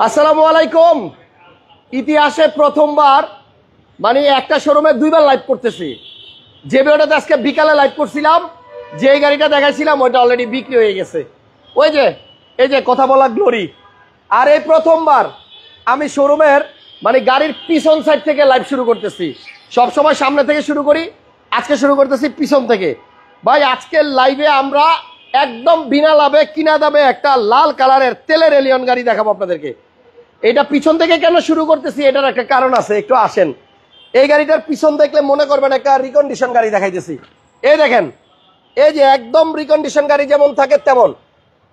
আসসালামু আলাইকুম। ইতিহাসে প্রথমবার মানে একটা শোরুমে দুইবার লাইভ করতেছি। যে ভিডিওটাতে আজকে বিকালে লাইভ করছিলাম, যে গাড়িটা দেখাইছিলাম ওইটা অলরেডি বিক্রি হয়ে গেছে। ওই যে এই যে কথা বলা গ্লোরি। আর এই প্রথমবার আমি শোরুমের মানে গাড়ির পিছন সাইড থেকে লাইভ শুরু করতেছি। সবসময় সামনে থেকে শুরু করি, আজকে শুরু করতেছি পিছন থেকে। ভাই আজকের লাইভে আমরা একদম বিনা লাভে কিনা দামে একটা লাল কালারের তেলের এলিয়ন গাড়ি দেখাবো আপনাদেরকে। এটা পিছন থেকে কেন শুরু করতেছি এটার একটা কারণ আছে, একটু আসেন। এই গাড়িটার পিছন দেখলে মনে করবেন একটা রিকন্ডিশন গাড়ি দেখাইতেছি। এই দেখেন, এই যে একদম রিকন্ডিশন গাড়ি যেমন থাকে তেমন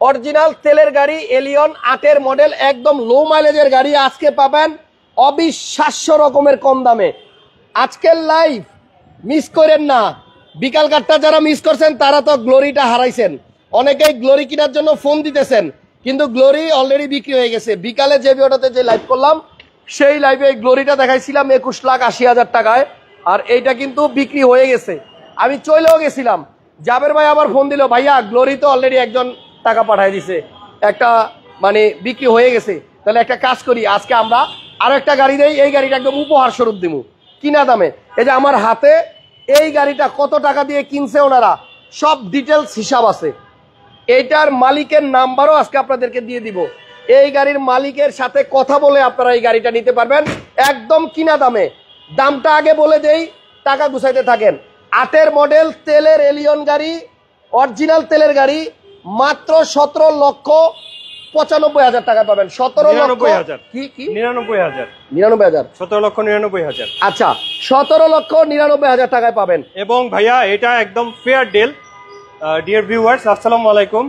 অরিজিনাল তেলের গাড়ি এলিয়ন 8-এর মডেল, একদম লো মাইলেজের গাড়ি আজকে পাবেন অবিশ্বাস্য রকমের কম দামে। আজকের লাইভ মিস করেন না। বিকাল কাটটা যারা মিস করছেন তারা তো গ্লোরিটা হারাইছেন। অনেকেই গ্লোরি কেনার জন্য ফোন দিতেছেন, কিন্তু গ্লোরি অলরেডি বিক্রি হয়ে গেছে। বিকালে যে ভিডিওটাতে যে লাইভ করলাম সেই লাইভে গ্লোরিটা দেখাইছিলাম 21,80,000 টাকায়, আর এইটা কিন্তু বিক্রি হয়ে গেছে। আমি চলেও গেছিলাম, জাবের ভাই আবার ফোন দিল, ভাইয়া গ্লোরি তো অলরেডি একজন টাকা পাঠাই দিছে, একটা মানে বিক্রি হয়ে গেছে। তাহলে একটা কাজ করি, আজকে আমরা আরো একটা গাড়ি দেই, এই গাড়িটা একদম উপহার স্বরূপ দিব কিনা দামে। এই যে আমার হাতে এই গাড়িটা কত টাকা দিয়ে কিনছে ওনারা সব ডিটেলস হিসাব আছে। এইটার মালিকের নাম্বারও আজকে আপনাদেরকে দিয়ে দিব। এই গাড়ির মালিকের সাথে কথা বলে আপনারা এই গাড়িটা নিতে পারবেন একদম কিনা দামে। দামটা আগে বলে দেই, টাকা গুছাইতে থাকেন। 8-এর মডেল তেলের এলিয়ন গাড়ি, অরিজিনাল তেলের গাড়ি, মাত্র 17,95,000 টাকা পাবেন। 17,99,000 কি 99,000 17,99,000 আচ্ছা 17,99,000 টাকায় পাবেন। এবং ভাইয়া এটা একদম ফেয়ার ডিল। ডিয়ার ভিউয়ার্স, আসসালামু আলাইকুম।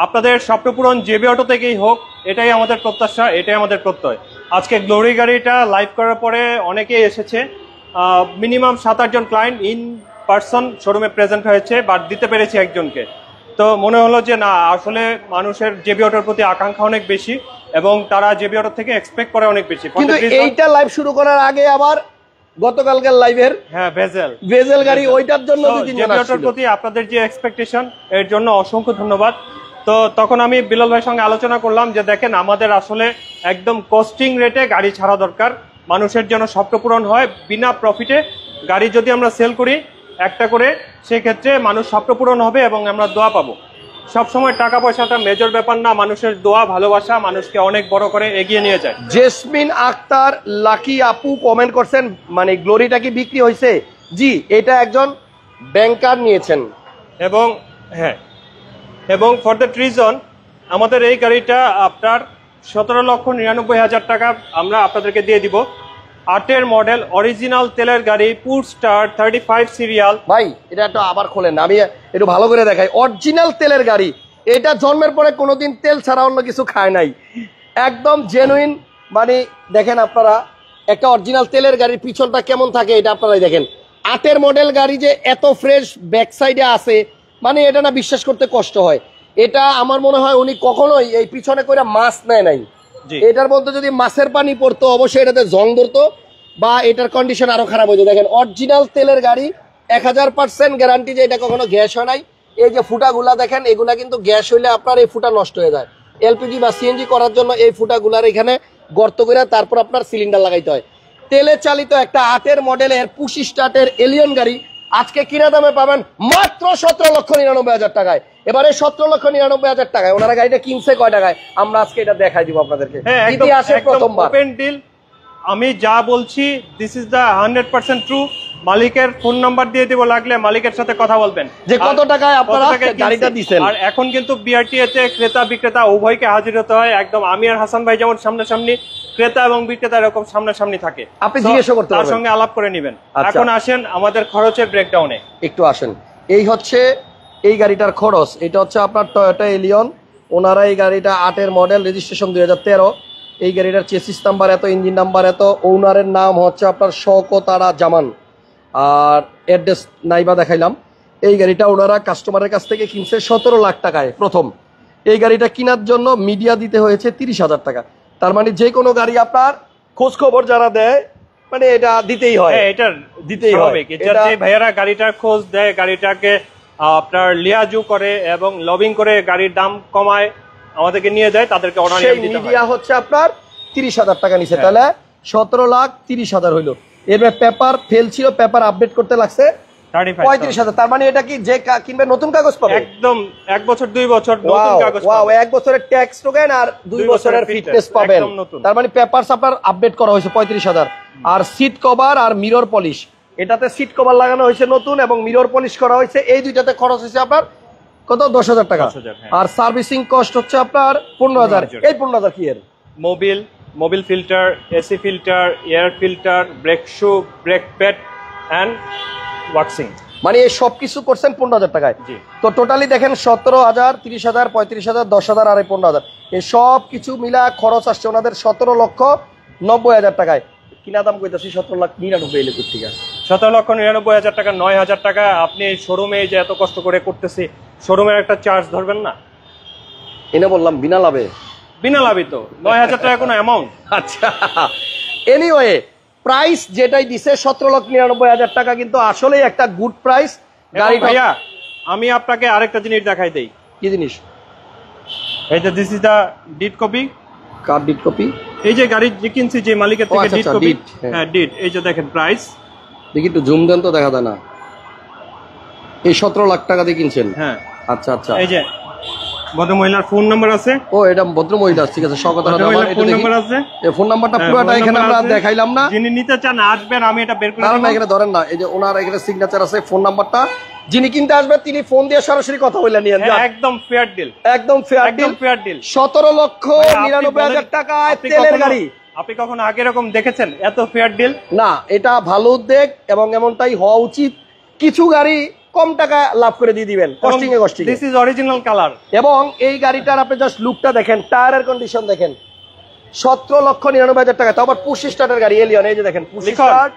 আপনাদের স্বপ্নপূরণ জেবি অটো থেকেই হোক, এটাই আমাদের প্রত্যাশা, এটাই আমাদের প্রত্যয়। আজকে গ্লোরি গাড়িটা লাইভ করার পরে অনেকেই এসেছে, মিনিমাম 7-8 জন ক্লায়েন্ট ইন পার্সন শোরুমে প্রেজেন্ট হয়েছে, বাট দিতে পেরেছি একজনকে। তো মনে হলো যে না, আসলে মানুষের জেবি অটোর প্রতি আকাঙ্ক্ষা অনেক বেশি এবং তারা জেবি অটো থেকে এক্সপেক্ট করে অনেক বেশি। কিন্তু এইটা লাইভ শুরু করার আগে আবার গতকালকার লাইভের ভেজেল গাড়ি, ওইটার জন্য জেবি অটোর প্রতি আপনাদের যে এক্সপেকটেশন, এর জন্য অসংখ্য ধন্যবাদ। তো তখন আমি বিলাল ভাইয়ের সঙ্গে আলোচনা করলাম যে দেখেন, আমাদের আসলে একদম কস্টিং রেটে গাড়ি ছাড়া দরকার, মানুষের জন্য স্বপ্নপূরণ হয়। বিনা প্রফিটে গাড়ি যদি আমরা সেল করি একটা করে, সেক্ষেত্রে মানুষ স্বপ্নপূরণ হবে এবং আমরা দোয়া পাবো। সবসময় টাকা পয়সাটা মেজর ব্যাপার না, মানুষের দোয়া ভালোবাসা মানুষকে অনেক বড় করে এগিয়ে নিয়ে যায়। জেসমিন আক্তার লাকি আপু কমেন্ট করছেন, মানে গ্লোরিটা কি বিক্রি হয়েছে? জি, এটা একজন ব্যাংকার নিয়েছেন। এবং হ্যাঁ, এবং ফর দ্যাট রিজন আমাদের এই গাড়িটা আপনার 17,99,000 টাকা আমরা আপনাদেরকে দিয়ে দিব। 8-এর মডেল অরিজিনাল তেলের গাড়ি, পুর স্টার 35 সিরিয়াল। ভাই এটা একটু আবার খোলেন, আমি একটু ভালো করে দেখাই। অরিজিনাল তেলের গাড়ি, এটা জন্মের পরে কোনোদিন তেল ছাড়া অন্য কিছু খায় নাই, একদম জেনুইন। মানে দেখেন আপনারা একটা অরিজিনাল তেলের গাড়ির পিছনটা কেমন থাকে এটা আপনারাই দেখেন। 8-এর মডেল গাড়ি যে এত ফ্রেশ ব্যাক সাইডে আছে, মানে এটা না বিশ্বাস করতে কষ্ট হয়। এটা আমার মনে হয় উনি কখনোই এই পিছনে করে মাছ নেয় নাই। এটার মধ্যে যদি মাছের পানি পড়তো অবশ্যই এটাতে জং ধরতো বা এটার কন্ডিশন আরো খারাপ হইতো। দেখেন অরিজিনাল তেলের গাড়ি, 1000% গ্যারান্টি যে এটা কখনো গ্যাস হয় নাই। এই যে ফুটাগুলা দেখেন, এগুলা কিন্তু গ্যাস হইলে আপনার এই ফুটা নষ্ট হয়ে যায়। এলপিজি বা সিএনজি করার জন্য এই ফুটাগুলার এখানে গর্ত করে তারপর আপনার সিলিন্ডার লাগাইতে হয়। তেলে চালিত একটা 8-এর মডেলের পুশ স্টার্টের এলিয়ন গাড়ি আজকে কিনা দামে পাবেন মাত্র 17,99,000 টাকায়। এবারে 17,99,000 টাকায় ওনারা গাড়িটা কিনছে কয় টাকায় আমরা আজকে এটা দেখাই দিব আপনাদেরকে। ইতিহাসে প্রথমবার ওপেন ডিল। আমি যা বলছি দিস ইজ দ্য 100% ট্রু। মালিকের ফোন নাম্বার দিয়ে দিব, লাগলে মালিকের সাথে কথা বলবেন যে কত টাকায় আপনারা গাড়িটা দিবেন। আর এখন কিন্তু বিআরটিএতে ক্রেতা বিক্রেতা উভয়কে হাজির হতে হয়। একদম আমি আর হাসান ভাই যেমন সামনাসামনি, ক্রেতা এবং বিক্রেতা এরকম সামনাসামনি থাকে, আপনি জিজ্ঞেস করতে পারবেন, তার সঙ্গে আলাপ করে নেবেন। এখন আসেন আমাদের খরচের ব্রেকডাউনে একটু আসেন। এই হচ্ছে এই গাড়িটার খরচ, এটা হচ্ছে আপনার টয়োটা এলিয়ন। ওনারা এই গাড়িটা 8-এর মডেল, রেজিস্ট্রেশন 2013। এই গাড়িটার চেসিস নাম্বার এত, ইঞ্জিন নাম্বার এত। ওনারের নাম হচ্ছে আপনার শওকত আরা জামান, আর অ্যাড্রেস নাইবা দেখাইলাম। এই গাড়িটা ওনারা কাস্টমারের কাছ থেকে কিনছে 17 লাখ টাকায় প্রথম। এই গাড়িটা কেনার জন্য মিডিয়া দিতে হয়েছে 30,000 টাকা। তার মানে যে কোনো গাড়ি আপনার খোঁজ খবর যারা দেয়, মানে এটা দিতেই হয়, এটা দিতেই হবে। ভাইয়ারা গাড়িটার খোঁজ দেয়, গাড়িটাকে আপনার লিয়াজু করে এবং লবিং করে গাড়ির দাম কমায়, আমাদেরকে নিয়ে যায়, তাদেরকে অনার সেই মিডিয়া হচ্ছে আপনার 30,000 টাকা নিছে, হ্যাঁ। তাহলে 17,30,000 হইলো। এরপরে পেপার ফেল ছিল, পেপার আপডেট করতে লাগছে 35,000। তার মানে এটা কি যে কিনবে নতুন কাগজ পাবে? একদম 1 বছর 2 বছর নতুন কাগজ ওয়াও, পাবে। 1 বছরের ট্যাক্স টোকেন আর 2 2 বছরের বছরের ফিটনেস fitness, পাবেন। একদম নতুন। তার মানে পেপারস আপনার আপডেট করা হয়েছে 35,000। আর সিট কভার আর মিরর পলিশ, এটাতে সিট কভার লাগানো হয়েছে নতুন এবং মিরর পলিশ করা হয়েছে, এই দুইটাতে খরচ হয়েছে আপনার কত? 10,000 টাকা। 10,000, হ্যাঁ। আর সার্ভিসিং কস্ট হচ্ছে আপনার 15,000। এই 15,000 কি এর? Mobil filter, AC filter, air filter, brake shoe, brake pad and waxing. মানে এই সবকিছু করছেন 15,000 টাকায়। জি। তো টোটালি দেখেন 17,000, 30,000, 35,000, 10,000 আর 15,000, এই সব কিছু মিলা খরচ আসছে ওনাদের 17,90,000 টাকায়। কিনা দাম কইতাছি 17,99,000 থেকে। 17,99,000 টাকা, 9,000 টাকা আপনি এই শোরুমে যে এত কষ্ট করে করতেছি, শোরুমের একটা চার্জ ধরবেন না? এনে বললাম বিনা লাভে। বিনা লাভই তো 9,000 টাকা কোনো অ্যামাউন্ট। আচ্ছা, এনিওয়ে প্রাইস যেটাই দিছে 17,99,000 টাকা কিন্তু আসলেই একটা গুড প্রাইস। গাড়ি ভাইয়া আমি আপনাকে আরেকটা জিনিস দেখাই দেই। কি জিনিস? এই যে this is the deed copy. কার ডিড কপি? এই যে গাড়ি যে কিনছি যে মালিকের থেকে আচ্ছা, ডিড আচ্ছা, কপি। deed, হ্যাঁ। হ্যাঁ ডিড। এই যে দেখেন প্রাইস। দেখি একটু জুম দেন তো, দেখা যায় না। এই 17 লাখ টাকা দিয়ে কিনছেন? হ্যাঁ। আচ্ছা আচ্ছা। এই যে ভদ্রমহিলার ফোন নাম্বার আছে। ও এটা ভদ্র মহিলা, ঠিক আছে, সব কথা ফোন নাম্বার আছে। এই ফোন নাম্বারটা হ্যাঁ, পুরোটা phone এখানে number আমরা আছে। দেখাইলাম না। যিনি নিতে চান আসবেন, আমি এটা বের করে কারণ দেব। এখানে ধরেন না, এই যে ওনার এখানে সিগনেচার আছে, ফোন নাম্বারটা। যিনি কিনতে আসবে তিনি ফোন দিয়ে সরাসরি কথা বলে নিয়েন। হ্যাঁ, একদম ফেয়ার ডিল। একদম ফেয়ার একদম ফেয়ার ডিল। 17,99,000 টাকায় আপনি তেলের কখনো- গাড়ি। আপনি কখনো আগে এরকম দেখেছেন এত ফেয়ার ডিল? না, এটা ভালো উদ্যোগ এবং এমনটাই হওয়া উচিত। কিছু গাড়ি কম টাকা লাভ করে দিয়ে দিবেন costing A costing. This is original colour. এবং এই গাড়িটার আপনি জাস্ট লুকটা দেখেন, টায়ারের কন্ডিশন দেখেন। 17,99,000 টাকা, তাও আবার পুশ স্টার্টের গাড়ি এলিয়ন। এই যে দেখেন পুশ লিখুন। স্টার্ট,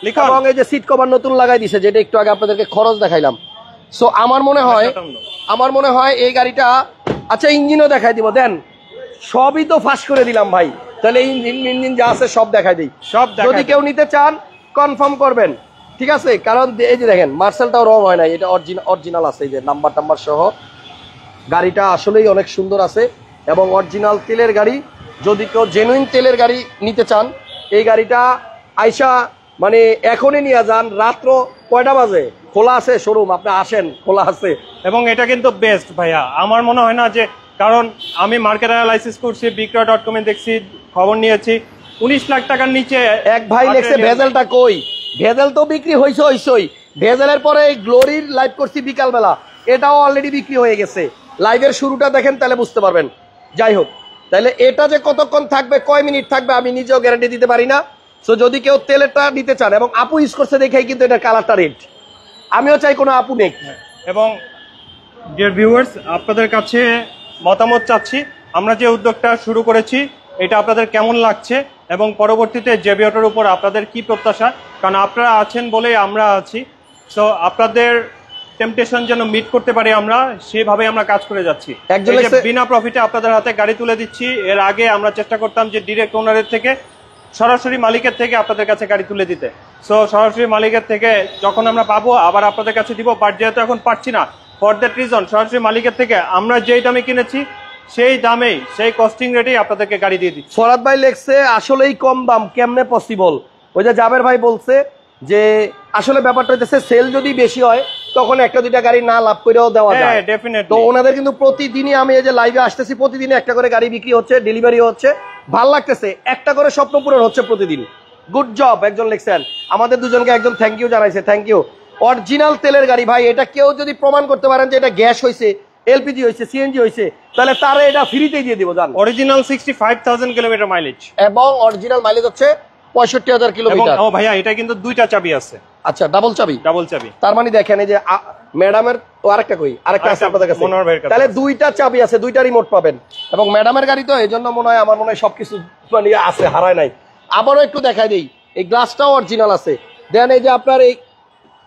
লিখুন। এবং এই যে সিট কভার নতুন লাগাই দিছে, যেটা একটু আগে আপনাদেরকে খরচ দেখাইলাম। সো আমার মনে হয় এই গাড়িটা, আচ্ছা ইঞ্জিনও দেখাই দিব, দেন সবই তো ফাঁস করে দিলাম ভাই। তাহলে ইঞ্জিন যা আছে সব দেখাই দিই। সব দেখাই যদি দিই। কেউ নিতে চান কনফার্ম করবেন, ঠিক আছে? কারণ এই যে দেখেন মার্সেলটাও রং হয় নাই, এটা অরিজিনাল আছে, এই যে নাম্বার টাম্বার সহ। গাড়িটা আসলেই অনেক সুন্দর আছে এবং অরিজিনাল তেলের গাড়ি। যদি কেউ জেনুইন তেলের গাড়ি নিতে চান, এই গাড়িটা আইসা মানে এখনই নিয়ে যান। রাত্র কয়টা বাজে খোলা আছে শোরুম, আপনি আসেন, খোলা আছে। এবং এটা কিন্তু বেস্ট ভাইয়া, আমার মনে হয় না যে, কারণ আমি মার্কেট অ্যানালাইসিস করছি, বিক্রয়.com এ দেখছি, খবর নিয়েছি 19 লাখ টাকার নিচে এক ভাই লেখছে ভেজেলটা কই? ভেজেল তো বিক্রি হইছই। ভেজেলের পরে গ্লোরির লাইভ করছি বিকালবেলা, এটাও অলরেডি বিক্রি হয়ে গেছে। লাইভের শুরুটা দেখেন তাহলে বুঝতে পারবেন। যাই হোক, তাহলে এটা যে কতক্ষণ থাকবে, কয় মিনিট থাকবে, আমি নিজেও গ্যারান্টি দিতে পারি না। সো যদি কেউ তেলেরটা নিতে চান, এবং আপু ইউজ করছে দেখেই কিন্তু এটা কালারটা রেড, আমিও চাই কোনো আপু নেই। এবং ডিয়ার ভিউয়ার্স, আপনাদের কাছে মতামত চাচ্ছি, আমরা যে উদ্যোগটা শুরু করেছি এটা আপনাদের কেমন লাগছে, এবং পরবর্তীতে জেবি অটোর উপর আপনাদের কি প্রত্যাশা, কারণ আপনারা আছেন বলেই আমরা আছি। সো আপনাদের টেম্পটেশন যেন মিট করতে পারি আমরা, সেভাবে আমরা কাজ করে যাচ্ছি। একজন এই যে লেখছে- বিনা প্রফিটে আপনাদের হাতে গাড়ি তুলে দিচ্ছি। এর আগে আমরা চেষ্টা করতাম যে ডিরেক্ট ওনারের থেকে, সরাসরি মালিকের থেকে আপনাদের কাছে গাড়ি তুলে দিতে। সো সরাসরি মালিকের থেকে যখন আমরা পাবো আবার আপনাদের কাছে দিব, বাট যেহেতু এখন পাচ্ছি না, ফর দ্যাট রিজন সরাসরি মালিকের থেকে আমরা যেই দামে কিনেছি সেই দামেই, সেই কস্টিং রেটেই আপনাদেরকে গাড়ি দিয়ে দিচ্ছি। ফরাদ ভাই লেখছে আসলেই কম দাম কেমনে পসিবল? ওই যে জাবের ভাই বলছে যে আসলে ব্যাপারটা হচ্ছে সেল যদি বেশি হয় তখন একটা দুইটা গাড়ি না লাভ করেও দেওয়া যায়। হ্যাঁ, definitely। তো ওনাদের কিন্তু প্রতিদিনই, আমি এই যে লাইভে আসতেছি, প্রতিদিনই একটা করে গাড়ি বিক্রি হচ্ছে, ডেলিভারি হচ্ছে, ভাল লাগতেছে। একটা করে স্বপ্ন পূরণ হচ্ছে প্রতিদিন। গুড জব একজন লিখছেন। আমাদের দুজনকে একজন থ্যাংক ইউ জানাইছে, থ্যাংক ইউ। অরিজিনাল তেলের গাড়ি ভাই, এটা কেউ যদি প্রমাণ করতে পারেন যে এটা গ্যাস হয়েছে, এলপিজি হয়েছে, সিএনজি হয়েছে, তাহলে তারা এটা ফ্রিতেই দিয়ে দিব জান। অরিজিনাল 65,000 কিলোমিটার মাইলেজ, এবং অরিজিনাল মাইলেজ হচ্ছে 65,000 এবং কিলোমিটার। ও ভাইয়া এটা কিন্তু দুইটা চাবি আছে। আচ্ছা, ডাবল চাবি? ডাবল চাবি। তার মানে দেখেন এই যে ম্যাডামের আরেকটা কই, আরেকটা আছে আপনাদের কাছে, মনোহর ভাইয়ের কাছে তাহলে আছে। দুইটা চাবি আছে, দুইটা রিমোট পাবেন। এবং ম্যাডামের গাড়ি তো এই জন্য মনে হয়, আমার মনে হয় সবকিছু মানে আছে, হারায় নাই। আবারও একটু দেখাই দেই, এই গ্লাসটাও অরিজিনাল আছে। দেন এই যে আপনার এই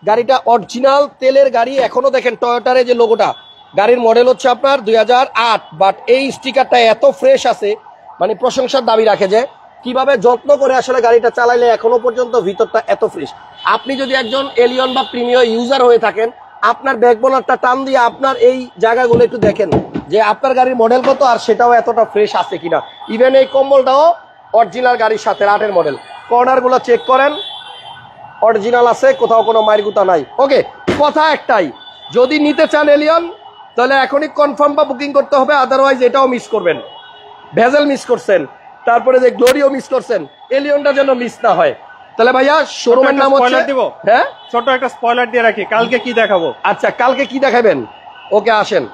গাড়িটা অরিজিনাল তেলের গাড়ি। এখনো দেখেন টয়োটার যে লোগোটা, গাড়ির মডেল হচ্ছে আপনার 2008, বাট এই স্টিকারটা এত ফ্রেশ আছে, মানে প্রশংসার দাবি রাখে যে কিভাবে যত্ন করে আসলে গাড়িটা চালাইলে এখনো পর্যন্ত ভিতরটা এত ফ্রেশ। আপনি যদি একজন এলিয়ন বা প্রিমিয়ার ইউজার হয়ে থাকেন, আপনার ব্যাক বোনারটা টান দিয়ে আপনার এই জায়গাগুলো একটু দেখেন যে আপনার গাড়ির মডেল কত আর সেটাও এতটা ফ্রেশ আছে কিনা। ইভেন এই কম্বলটাও অরিজিনাল গাড়ির সাথে 8-এর মডেল। কর্নারগুলো চেক করেন, অরিজিনাল আছে, কোথাও কোনো মায়ের গুতা নাই। ওকে, কথা একটাই, যদি নিতে চান এলিয়ন তাহলে এখনই কনফার্ম বা বুকিং করতে হবে, আদারওয়াইজ এটাও মিস করবেন। ভেজেল মিস করছেন, তারপরে যে গ্লোরিও মিস করছেন, এলিয়নটা যেন মিস না হয়। তাহলে ভাইয়া শোরুমের নাম হচ্ছে, হ্যাঁ ছোট একটা স্পয়লার দিয়ে রাখি, কালকে কি দেখাবো। আচ্ছা, কালকে কি দেখাবেন? ওকে, আসেন।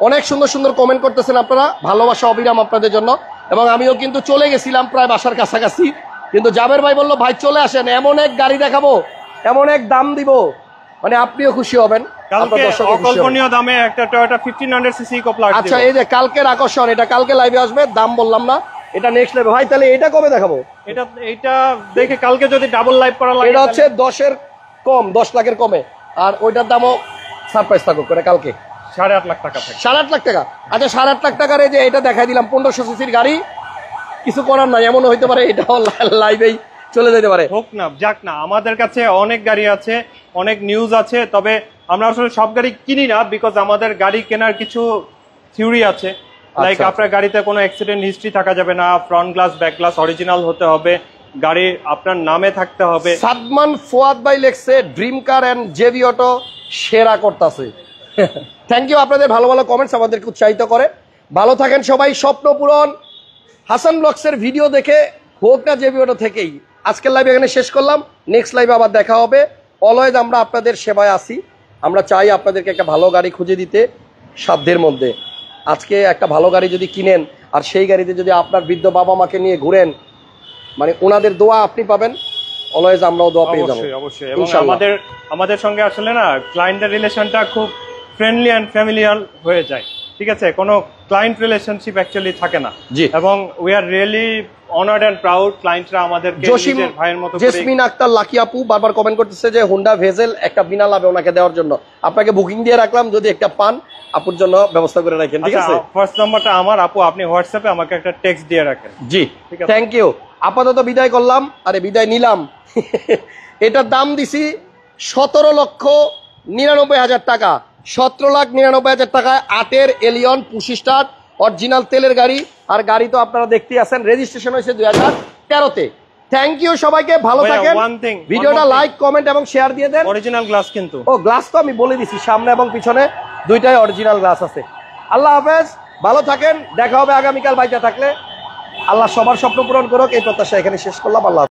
অনেক সুন্দর সুন্দর কমেন্ট করতেছেন আপনারা, ভালোবাসা অবিরাম আপনাদের জন্য। এবং আমিও কিন্তু চলে গেছিলাম প্রায় বাসার কাছাকাছি, কিন্তু জাবের ভাই বললো ভাই চলে আসেন, এমন এক গাড়ি দেখাবো, এমন এক দাম দিব, মানে আপনিও খুশি হবেন। অকল্পনীয় দামে একটা টয়োটা 1500 সিসি ইকো-প্লাস। আচ্ছা, এই যে কালকের আকর্ষণ, এটা কালকে লাইভে আসবে, দাম বললাম না, এটা নেক্সট লাইভে। ভাই তাহলে এটা কবে দেখাবো? এটা দেখে কালকে যদি ডাবল লাইভ করা লাগে, এটা হচ্ছে 10-এর কম, 10 লাখের কমে, আর ওইটার দামও সারপ্রাইজ থাকুক করে কালকে 8.5 লাখ টাকা থাকে। 8.5 লাখ টাকা। আচ্ছা, 8.5 লাখ টাকার এই যে এটা দেখাই দিলাম 1500 সিসির গাড়ি, কিছু করার নাই, এমনও হইতে পারে এটাও লাইভেই চলে যেতে পারে। হোক না, যাক না, আমাদের কাছে অনেক গাড়ি আছে, অনেক নিউজ আছে, তবে আমরা আসলে সব গাড়ি কিনি না, বিকজ আমাদের গাড়ি কেনার কিছু থিওরি আছে। লাইক আপনার গাড়িতে কোনো অ্যাক্সিডেন্ট হিস্ট্রি থাকা যাবে না, front glass back glass original হতে হবে, গাড়ি আপনার নামে থাকতে হবে। সাদমান ফুয়াদ ভাই লেখছে dream car and JB auto সেরা করতেছে। থ্যাংক ইউ, আপনাদের ভালো ভালো কমেন্টস আমাদেরকে উৎসাহিত করে। ভালো থাকেন সবাই, স্বপ্ন পূরণ। হাসান ব্লগসের ভিডিও দেখে হোক না জেবি অটো থেকেই। আজকের লাইভ এখানে শেষ করলাম, নেক্সট লাইভে আবার দেখা হবে। অলওয়েজ আমরা আপনাদের সেবায় আছি, আমরা চাই আপনাদেরকে একটা ভালো গাড়ি খুঁজে দিতে সাধ্যের মধ্যে। আজকে একটা ভালো গাড়ি যদি কিনেন আর সেই গাড়িতে যদি আপনার বৃদ্ধ বাবা মাকে নিয়ে ঘুরেন, মানে ওনাদের দোয়া আপনি পাবেন, অলওয়েজ আমরাও দোয়া পেয়ে যাবো। অবশ্যই। এবং আমাদের সঙ্গে আসলে না ক্লায়েন্টের রিলেশনটা খুব ফ্রেন্ডলি অ্যান্ড ফ্যামিলিয়ার হয়ে যায়, ঠিক আছে? কোনো ক্লায়েন্ট রিলেশনশিপ অ্যাকচুয়ালি থাকে না। এবং we are really honoured and proud, ক্লায়েন্টরা আমাদেরকে নিজের ভাইয়ের মতো। জেসমিন আক্তার লাকি আপু বারবার কমেন্ট করতেছে যে হোন্ডা ভেজেল একটা বিনা লাভে ওনাকে দেওয়ার জন্য, আপনাকে বুকিং দিয়ে রাখলাম, যদি একটা পান আপুর জন্য ব্যবস্থা করে রাখেন, ঠিক আছে? ফার্স্ট নাম্বারটা আমার, আপু আপনি হোয়াটসঅ্যাপে আমাকে একটা টেক্সট দিয়ে রাখেন। জি, থ্যাংক ইউ। আপাতত বিদায় করলাম, আরে বিদায় নিলাম। এটার দাম দিছি 17,99,000 টাকা, 17,99,000 টাকায় 8-এর এলিয়ন পুশ স্টার্ট অরিজিনাল তেলের গাড়ি। আর গাড়ি তো আপনারা দেখতেই আছেন, রেজিস্ট্রেশন হয়েছে 2013-তে। থ্যাংক ইউ সবাইকে, ভালো থাকেন। ভিডিওটা লাইক কমেন্ট এবং শেয়ার দিয়ে দেন। অরিজিনাল গ্লাস কিন্তু, ও গ্লাস তো আমি বলে দিছি, সামনে এবং পিছনে দুইটাই অরিজিনাল গ্লাস আছে। আল্লাহ হাফেজ, ভালো থাকেন, দেখা হবে আগামীকাল বাইতে থাকলে। আল্লাহ সবার স্বপ্ন পূরণ করুক, এই প্রত্যাশা এখানে শেষ করলাম। আল্লাহ।